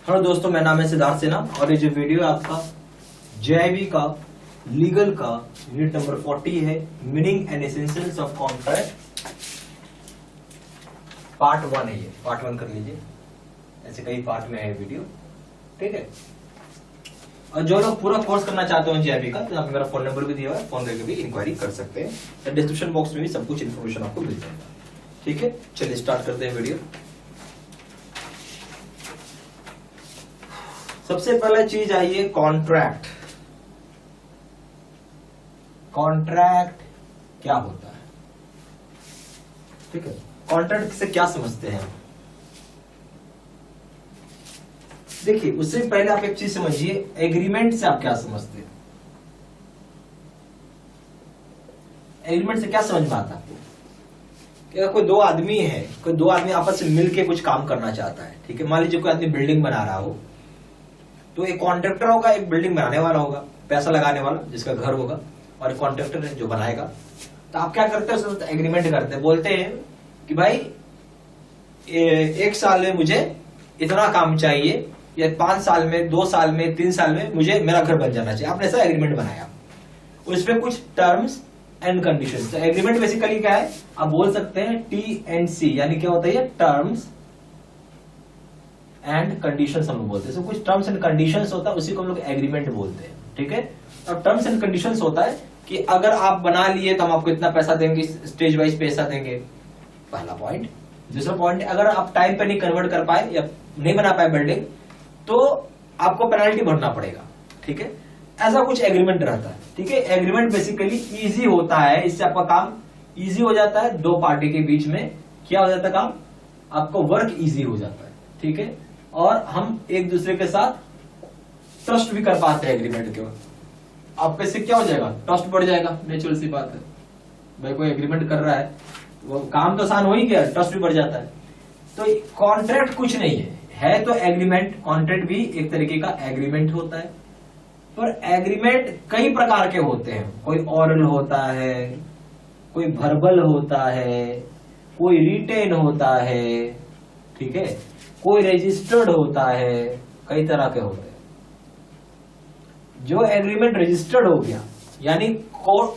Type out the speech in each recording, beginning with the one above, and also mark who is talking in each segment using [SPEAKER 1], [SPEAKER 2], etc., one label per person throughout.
[SPEAKER 1] Hello दोस्तों, मेरा नाम है सिद्धार्थ सिन्हा और ये जो वीडियो है आपका जेआईबी का लीगल का यूनिट नंबर 40 है, meaning and essentials of contract, part 1 है। ये पार्ट 1 कर लीजिए, ऐसे कई पार्ट में है वीडियो, ठीक है। और जो लोग पूरा कोर्स करना चाहते हो जेआईबी का, तो यहाँ पे मेरा फोन नंबर भी दिया हुआ है, फोन करके भी इंक्वायरी कर सकते हैं। तो डिस्क्रिप्शन बॉक्स में भी सब कुछ इन्फॉर्मेशन आपको मिल जाएगा, ठीक है। चलिए स्टार्ट करते हैं वीडियो। सबसे पहला चीज आइए कॉन्ट्रैक्ट। कॉन्ट्रैक्ट क्या होता है, ठीक है। कॉन्ट्रैक्ट से क्या समझते हैं? देखिए, उससे पहले आप एक चीज समझिए, एग्रीमेंट से आप क्या समझते हैं? एग्रीमेंट से क्या समझ में आता है आपको? कि कोई दो आदमी आपस में मिलके कुछ काम करना चाहता है, ठीक है। मान लीजिए कोई आदमी बिल्डिंग बना रहा हो, तो एक कॉन्ट्रैक्टर होगा, एक बिल्डिंग बनाने वाला होगा, पैसा लगाने वाला जिसका घर होगा, और एक कॉन्ट्रैक्टर है जो बनाएगा। तो आप क्या करते हैं? उसमें एग्रीमेंट करते हैं, बोलते हैं कि भाई एक साल में मुझे इतना काम चाहिए, या 5 साल में, 2 साल में, 3 साल में मुझे मेरा घर बन जाना चाहिए। आपने ऐसा एग्रीमेंट बनाया, उसमें कुछ टर्म्स एंड कंडीशंस। तो एग्रीमेंट बेसिकली क्या है? आप बोल सकते हैं T&C, यानी क्या होता है? टर्म्स एंड कंडीशंस हम लोग बोलते हैं। कुछ टर्म्स एंड कंडीशंस होता है, उसी को हम लोग एग्रीमेंट बोलते हैं, ठीक है। और टर्म्स एंड कंडीशंस होता है कि अगर आप बना लिए तो हम आपको इतना पैसा देंगे, स्टेज वाइज पैसा देंगे, पहला पॉइंट। दूसरा पॉइंट, अगर आप टाइम पे नहीं कन्वर्ट कर पाए या नहीं बना पाए बिल्डिंग, तो आपको पेनल्टी भरना पड़ेगा, ठीक है। ऐसा कुछ एग्रीमेंट रहता है, ठीक है। एग्रीमेंट बेसिकली इजी होता है, इससे आपका काम इजी हो जाता है। दो पार्टी के बीच में क्या हो जाता है? काम, आपका वर्क इजी हो जाता है, ठीक है। और हम एक दूसरे के साथ ट्रस्ट भी कर पाते हैं एग्रीमेंट के वक्त। आपके से क्या हो जाएगा? ट्रस्ट बढ़ जाएगा, नेचुरल सी बात है। भाई कोई एग्रीमेंट कर रहा है, वो काम तो आसान हो ही गया, ट्रस्ट भी बढ़ जाता है। तो कॉन्ट्रैक्ट कुछ नहीं है तो एग्रीमेंट। कॉन्ट्रैक्ट भी एक तरीके का एग्रीमेंट होता है, पर एग्रीमेंट कई प्रकार के होते हैं। कोई ऑरल होता है, कोई वर्बल होता है, कोई रिटेन होता है, ठीक है, कोई रजिस्टर्ड होता है, कई तरह के होते हैं। जो एग्रीमेंट रजिस्टर्ड हो गया, यानी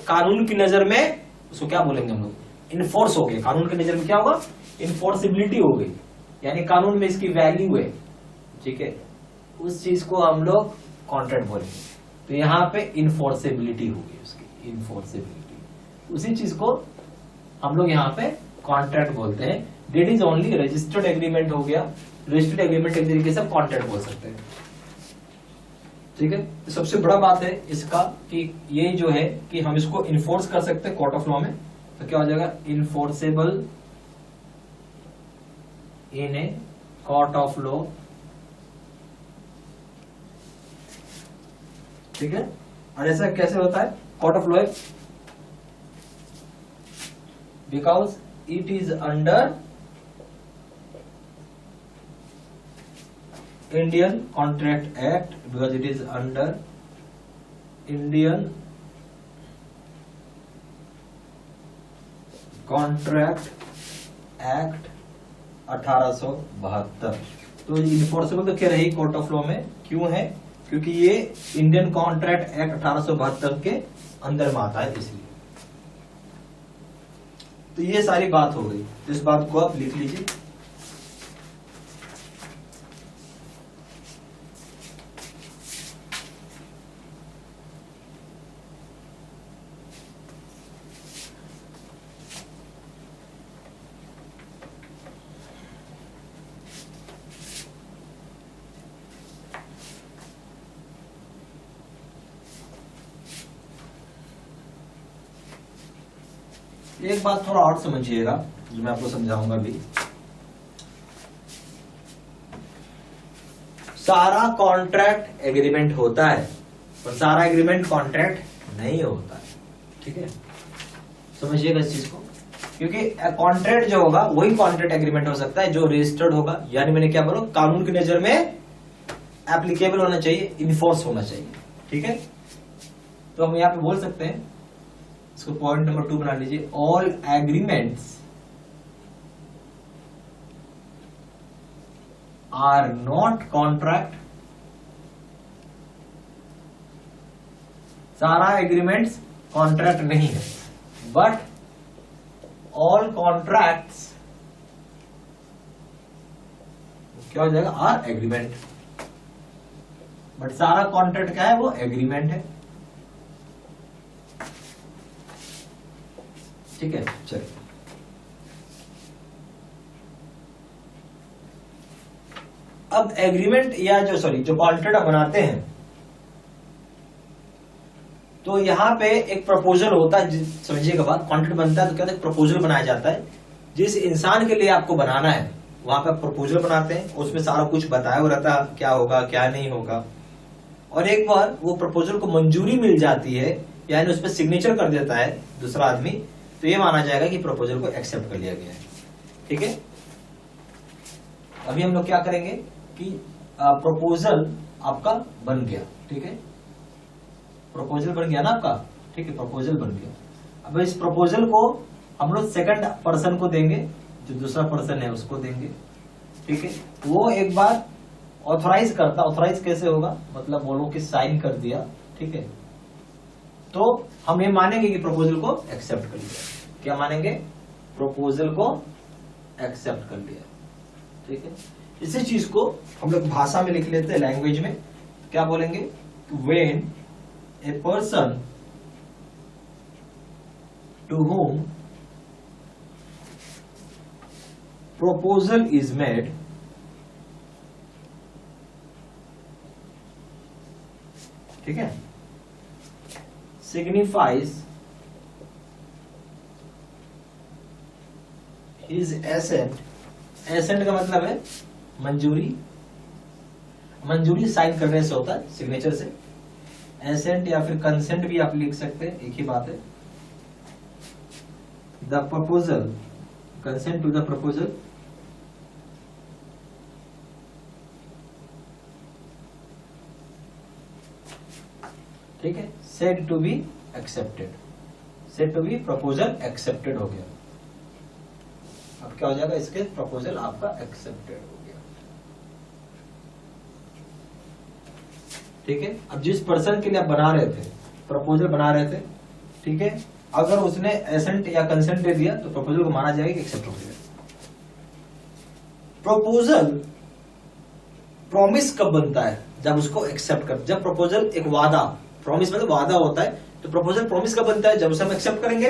[SPEAKER 1] कानून की नजर में उसको क्या बोलेंगे हम लोग? इन्फोर्स हो गया। कानून की नजर में क्या होगा? इन्फोर्सिबिलिटी हो गई, यानी कानून में इसकी वैल्यू है, ठीक है। उस चीज को हम लोग कॉन्ट्रैक्ट बोलेंगे। तो यहां पे इन्फोर्सिबिलिटी होगी, उसकी इन्फोर्सिबिलिटी, उसी चीज को हम लोग यहां पे कॉन्ट्रैक्ट बोलते हैं। That is only registered agreement हो गया। रजिस्टर्ड एग्रीमेंट एक तरीके से कॉन्ट्रैक्ट बोल सकते हैं, ठीक है। तो सबसे बड़ा बात है इसका कि ये जो है कि हम इसको इन्फोर्स कर सकते हैं कोर्ट ऑफ लॉ में। तो क्या हो जाएगा? Enforceable in a court of law, ठीक है। और ऐसा कैसे होता है court of law? Because it is under Indian contract act, because it is under Indian contract act 1872। तो इन्फोर्सेबल तो क्या रही कोर्ट ऑफ लॉ में? क्यों है? क्योंकि ये इंडियन कॉन्ट्रैक्ट एक्ट 1872 के अंदर में आता है, इसलिए। तो ये सारी बात हो गई, तो इस बात को आप लिख लीजिए। एक बात थोड़ा और समझिएगा, जो मैं आपको समझाऊंगा भी। सारा कॉन्ट्रैक्ट एग्रीमेंट होता है, पर सारा एग्रीमेंट कॉन्ट्रैक्ट नहीं होता है, ठीक है। समझिएगा इस चीज को, क्योंकि कॉन्ट्रैक्ट जो होगा वही कॉन्ट्रैक्ट एग्रीमेंट हो सकता है जो रजिस्टर्ड होगा, यानी मैंने क्या बोला, कानून की नजर में एप्लीकेबल होना चाहिए, इन्फोर्स होना चाहिए, ठीक है। तो हम यहां पे बोल सकते हैं, इसको पॉइंट नंबर 2 बना लीजिए। All agreements are not contract, सारा एग्रीमेंट्स कॉन्ट्रैक्ट नहीं है, बट ऑल कॉन्ट्रैक्ट्स क्या हो जाएगा, आर एग्रीमेंट। बट सारा कॉन्ट्रैक्ट क्या है, वो एग्रीमेंट है। ठीक है, चलिए अब एग्रीमेंट या जो कॉन्ट्रैक्ट बनाते हैं, तो यहां पे एक प्रपोजल होता है। समझिएगा बात, कॉन्ट्रैक्ट बनता है तो क्या होता है, प्रपोजल बनाया जाता है। जिस इंसान के लिए आपको बनाना है वहां पे प्रपोजल बनाते हैं, उसमें सारा कुछ बताया हुआ रहता है, क्या होगा क्या नहीं होगा। और एक बार वो प्रपोजल को मंजूरी मिल जाती है, यानी उस पर सिग्नेचर कर देता है दूसरा आदमी, तो ये माना जाएगा कि प्रपोजल को एक्सेप्ट कर लिया गया है। ठीक है, अभी हम लोग क्या करेंगे कि प्रपोजल आपका बन गया। ठीक है, प्रपोजल बन गया ना आपका। ठीक है, प्रपोजल बन गया। अब इस प्रपोजल को हम लोग सेकंड पर्सन को देंगे, जो दूसरा पर्सन है उसको देंगे। ठीक है, वो एक बार ऑथराइज करता। ऑथराइज कैसे होगा, मतलब बोलो कि साइन कर दिया। ठीक है, तो हम ये मानेंगे कि प्रपोजल को एक्सेप्ट कर लिया। क्या मानेंगे, प्रपोजल को एक्सेप्ट कर लिया। ठीक है, इसी चीज को हम लोग भाषा में लिख लेते हैं, लैंग्वेज में क्या बोलेंगे, when a person to whom proposal is made ठीक है, signifies his assent। assent का मतलब है मंजूरी। मंजूरी साइन करने से होता है, सिग्नेचर से। एसेंट या फिर कंसेंट भी आप लिख सकते हैं, एक ही बात है। The proposal, consent to the proposal, ठीक है, said to be accepted. Said to be proposal accepted हो गया। अब क्या हो जाएगा, इसके प्रपोजल आपका एक्सेप्टेड हो गया। ठीक है, अब जिस पर्सन के लिए आप बना रहे थे, प्रपोजल बना रहे थे, ठीक है, अगर उसने एसेंट या कंसेंट दे दिया तो प्रपोजल को माना जाएगा कि एक्सेप्ट हो गया। प्रपोजल प्रॉमिस कब बनता है, जब उसको एक्सेप्ट कर। जब प्रपोजल एक वादा, प्रॉमिस मतलब वादा होता है, तो प्रपोजल प्रॉमिस कब बनता है, जब उसे हम एक्सेप्ट करेंगे।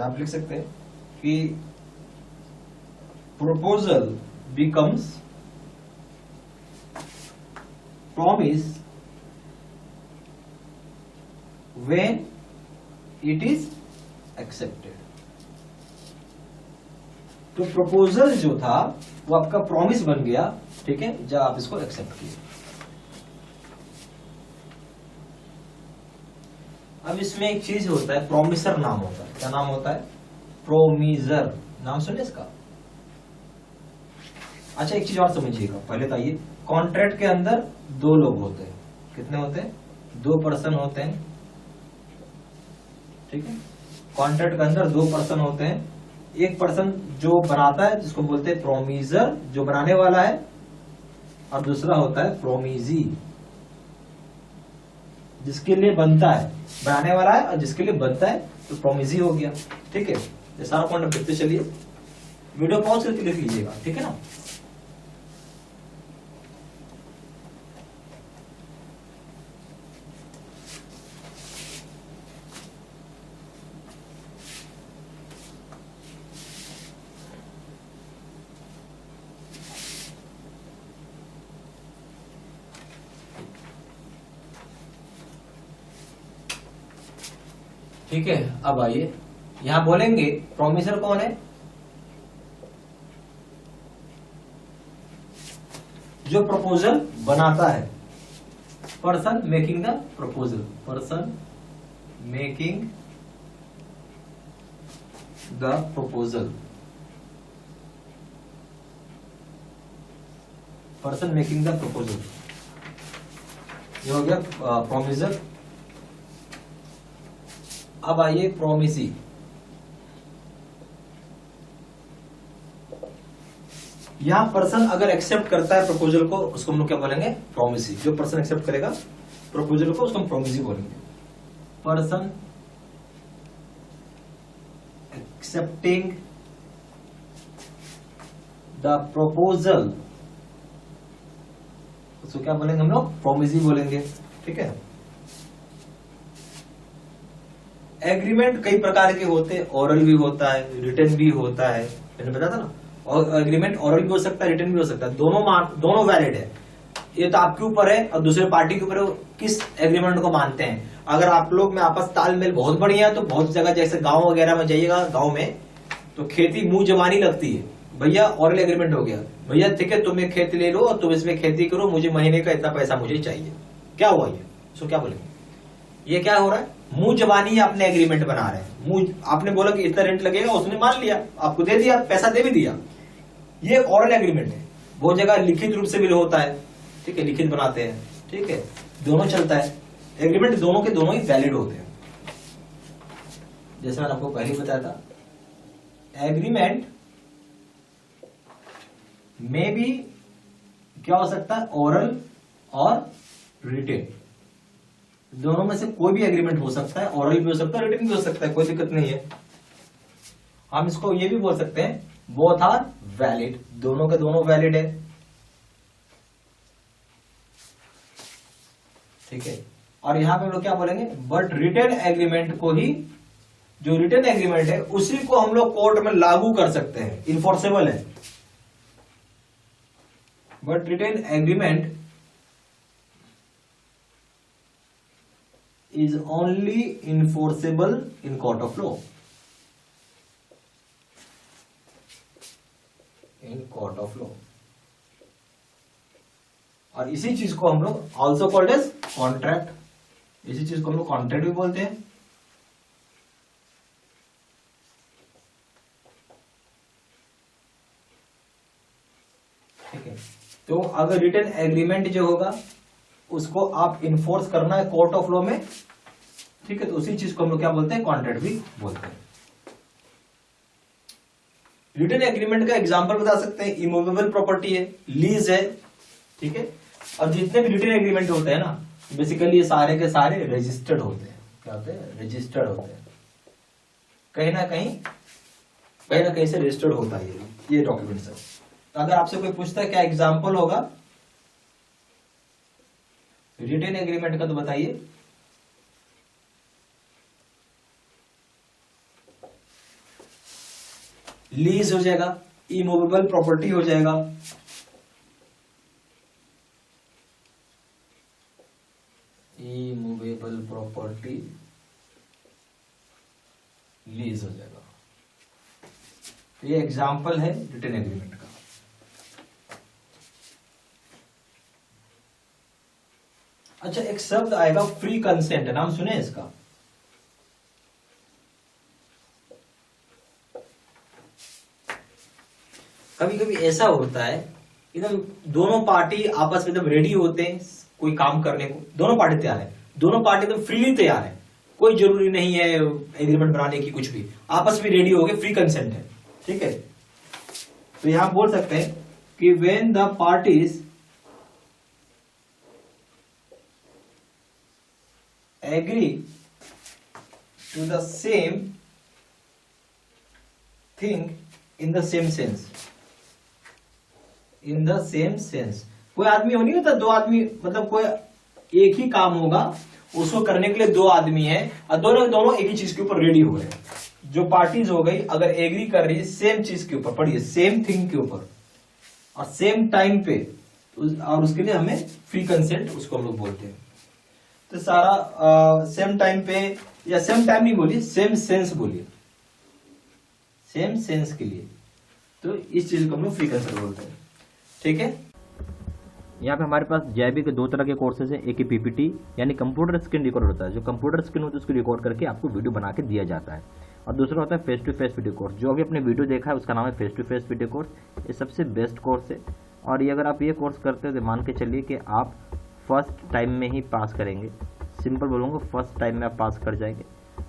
[SPEAKER 1] आप लिख सकते हैं कि proposal becomes promise when it is accepted। तो प्रपोजल जो था वो आपका प्रॉमिस बन गया। ठीक है, जब आप इसको एक्सेप्ट किए। अब इसमें एक चीज होता है, प्रोमिसर नाम होता है। क्या नाम होता है, प्रोमिसर। नाम सुने इसका। अच्छा, एक चीज और समझिएगा, पहले तो आइए, कॉन्ट्रैक्ट के अंदर दो लोग होते हैं। कितने होते हैं, दो पर्सन होते हैं। ठीक है, कॉन्ट्रैक्ट के अंदर दो पर्सन होते हैं। एक पर्सन जो बनाता है, जिसको बोलते हैं प्रोमिसर, जो बनाने वाला है, और दूसरा होता है प्रोमिजी, जिसके लिए बनता है। बनाने वाला है और जिसके लिए बनता है, तो प्रोमिजी हो गया। ठीक है, ये सारा पॉइंट लिखते चलिए, वीडियो पॉज करके लिख लीजिएगा। ठीक है ना। ठीक है, अब आइए यहां बोलेंगे प्रोमिसर कौन है, जो प्रपोजल बनाता है। Person making the proposal, person making the proposal, person making the proposal, ये हो गया प्रोमिसर। अब आइए प्रोमिसी। यहाँ पर्सन अगर एक्सेप्ट करता है प्रपोजल को, उसको हम लोग क्या बोलेंगे, प्रोमिसी। जो पर्सन एक्सेप्ट करेगा प्रपोजल को, उसको हम प्रोमिसी बोलेंगे। पर्सन एक्सेप्टिंग द प्रपोजल, उसको क्या बोलेंगे हम लोग, प्रोमिसी बोलेंगे। ठीक है। एग्रीमेंट कई प्रकार के होते हैं, ओरल भी होता है, रिटन भी होता है, मैंने बताया था ना। और एग्रीमेंट ओरल भी हो सकता है, रिटन भी हो सकता है, दोनों वैलिड है। ये तो आपके ऊपर है और दूसरे पार्टी के ऊपर किस एग्रीमेंट को मानते हैं। अगर आप लोग में आपस तालमेल बहुत बढ़िया है तो बहुत जगह, जैसे गांव वगैरह में जाइएगा, गांव में तो खेती मुंह जबानी लगती है, भैया ओरल एग्रीमेंट हो गया, भैया ठीक है तुम एक खेत ले लो और तुम इसमें खेती करो, मुझे महीने का इतना पैसा मुझे चाहिए। क्या हुआ ये, सो क्या बोलेंगे, ये क्या हो रहा है, मुंह जबानी आपने एग्रीमेंट बना रहे हैं। मुंह आपने बोला कि इतना रेंट लगेगा, उसने मान लिया, आपको दे दिया, पैसा दे भी दिया, ये ओरल एग्रीमेंट है। बहुत जगह लिखित रूप से भी होता है, ठीक है, लिखित बनाते हैं, ठीक है, दोनों चलता है। एग्रीमेंट दोनों के दोनों ही वैलिड होते हैं। जैसे मैंने आपको पहले ही बताया था, एग्रीमेंट में भी क्या हो सकता है, ओरल और रिटेन, दोनों में से कोई भी एग्रीमेंट हो सकता है, ओरल भी हो सकता है, रिटन भी हो सकता है, कोई दिक्कत नहीं है। हम इसको ये भी बोल सकते हैं, बोथ आर वैलिड, दोनों के दोनों वैलिड है। ठीक है। और यहां पे हम लोग क्या बोलेंगे, बट रिटन एग्रीमेंट को ही, जो रिटन एग्रीमेंट है उसी को हम लोग कोर्ट में लागू कर सकते हैं, इन्फोर्सेबल है। But written agreement is only enforceable in court of law, in court of law। और इसी चीज को हम लोग also called as contract, इसी चीज को हम लोग कॉन्ट्रैक्ट भी बोलते हैं। ठीक है। तो अगर रिटन एग्रीमेंट जो होगा उसको आप इन्फोर्स करना है कोर्ट ऑफ लॉ में, ठीक है, तो उसी चीज को हम लोग क्या बोलते हैं, कॉन्ट्रैक्ट भी बोलते हैं। रिटन एग्रीमेंट का एग्जांपल बता सकते हैं, इमूवेबल प्रॉपर्टी है, लीज है, ठीक है। और जितने भी रिटन एग्रीमेंट होते हैं ना, बेसिकली ये सारे के सारे रजिस्टर्ड होते हैं। क्या होते हैं, रजिस्टर्ड होते हैं, कहीं ना कहीं से रजिस्टर्ड होता है ये डॉक्यूमेंट सब। तो अगर आपसे कोई पूछता है क्या एग्जाम्पल होगा रिटन एग्रीमेंट का, तो बताइए। लीज हो जाएगा, इमूवेबल प्रॉपर्टी हो जाएगा, इमूवेबल प्रॉपर्टी लीज हो जाएगा। तो ये एग्जाम्पल है रिटन एग्रीमेंट का। अच्छा, एक शब्द आएगा फ्री कंसेंट, नाम सुने इसका? कभी कभी ऐसा होता है एकदम दोनों पार्टी आपस में एकदम रेडी होते हैं कोई काम करने को, दोनों पार्टी तैयार है, दोनों पार्टी एकदम फ्रीली तैयार है, कोई जरूरी नहीं है एग्रीमेंट बनाने की, कुछ भी आपस में रेडी हो गए, फ्री कंसेंट है। ठीक है। तो यहां बोल सकते हैं कि when the parties agree to the same thing in the same sense, in the same sense। कोई आदमी हो नहीं होता, दो आदमी, मतलब कोई एक ही काम होगा उसको करने के लिए दो आदमी है और दोनों एक ही चीज के ऊपर रेडी हो गए। जो पार्टीज हो गई अगर एग्री कर रही है सेम चीज के ऊपर, पढ़िए, सेम थिंग के ऊपर और सेम टाइम पे, और उसके लिए हमें फ्री कंसेंट उसको हम लोग बोलते हैं। तो सारा सेम टाइम पे, या सेम टाइम नहीं बोलिए, सेम सेंस बोलिए, सेम सेंस के लिए, तो इस चीज को हम लोग फ्री कंसेंट बोलते हैं। ठीक है।
[SPEAKER 2] यहाँ पे हमारे पास जेबी के दो तरह के कोर्सेज हैं, एक पीपीटी यानी कंप्यूटर स्क्रीन रिकॉर्ड होता है, जो कंप्यूटर स्क्रीन होती है उसको रिकॉर्ड करके आपको वीडियो बना के दिया जाता है, और दूसरा होता है face to face video course. जो अभी अपने वीडियो देखा है उसका नाम है face to face video course. ये सबसे बेस्ट कोर्स है, और ये अगर आप ये कोर्स करते हो तो मान के चलिए कि आप फर्स्ट टाइम में ही पास करेंगे। सिंपल बोलूँगा, फर्स्ट टाइम में आप पास कर जाएंगे।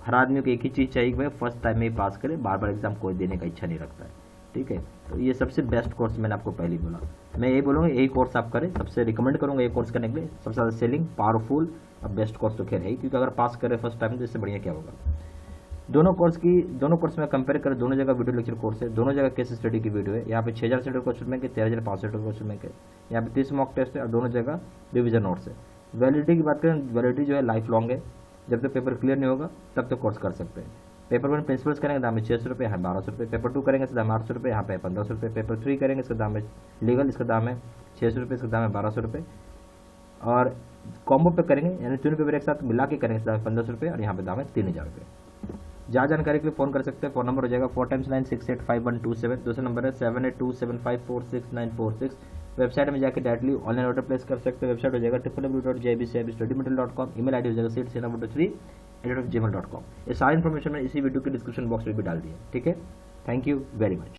[SPEAKER 2] हर आदमी को एक ही चीज़ चाहिए कि भाई फर्स्ट टाइम में ही पास करे, बार बार एग्जाम कोई देने का इच्छा नहीं रखता है। ठीक है। तो ये सबसे बेस्ट कोर्स मैंने आपको पहले ही बोला। मैं यही बोलूँगा यही कोर्स आप करें, सबसे रिकमेंड करूँगा ये कोर्स करने के लिए। सबसे ज़्यादा सेलिंग, पावरफुल और बेस्ट कोर्स तो खैर है ही, क्योंकि अगर पास करें फर्स्ट टाइम तो इससे बढ़िया क्या होगा। दोनों कोर्स में कंपेयर करें, दोनों जगह वीडियो लेक्चर कोर्स है, दोनों जगह केस स्टडी की वीडियो है। यहाँ पे 6000 सेंटर क्वेश्चन बैंक है, 13500 क्वेश्चन बैंक है। यहाँ पे 30 मॉक टेस्ट है और दोनों जगह रिविजन नोट्स है। वैलिडिटी की बात करें, वैलिडिटी जो है लाइफ लॉन्ग है, जब तक पेपर क्लियर नहीं होगा तब तक कोर्स कर सकते हैं। पेपर 1 प्रिंसिपल्स करेंगे दाम है 600 रुपये, यहाँ 1200 रुपये। पेपर 2 करेंगे इसका दाम 800 रुपये, यहाँ पे 1500 रुपये। पेपर 3 करेंगे इसका दाम है लीगल, इसका दाम है 600 रुपये, इसका दाम है 1200 रुपये। और कॉम्बो पे करेंगे यानी तीनों पेपर एक साथ मिला के करेंगे इसका दाम है 1500 रुपये और यहाँ पे दाम है 3000 रुपये। ज़्यादा जानकारी के लिए फ़ोन कर सकते हैं। फ़ोन नंबर हो जाएगा 4 × 9685127। दूसरा नंबर है 7827546946। वेबसाइट में जाकर डायरेक्टली ऑनलाइन ऑर्डर प्लेस कर सकते हैं। वेबसाइट हो जाएगा www.jbcstudymaterial.com। ईमेल आईडी हो जाएगा seatsena3@gmail.com। ये सारी इन्फॉर्मेशन मैंने इसी वीडियो के डिस्क्रिप्शन बॉक्स में भी डाल दी है, ठीक है। Thank you very much.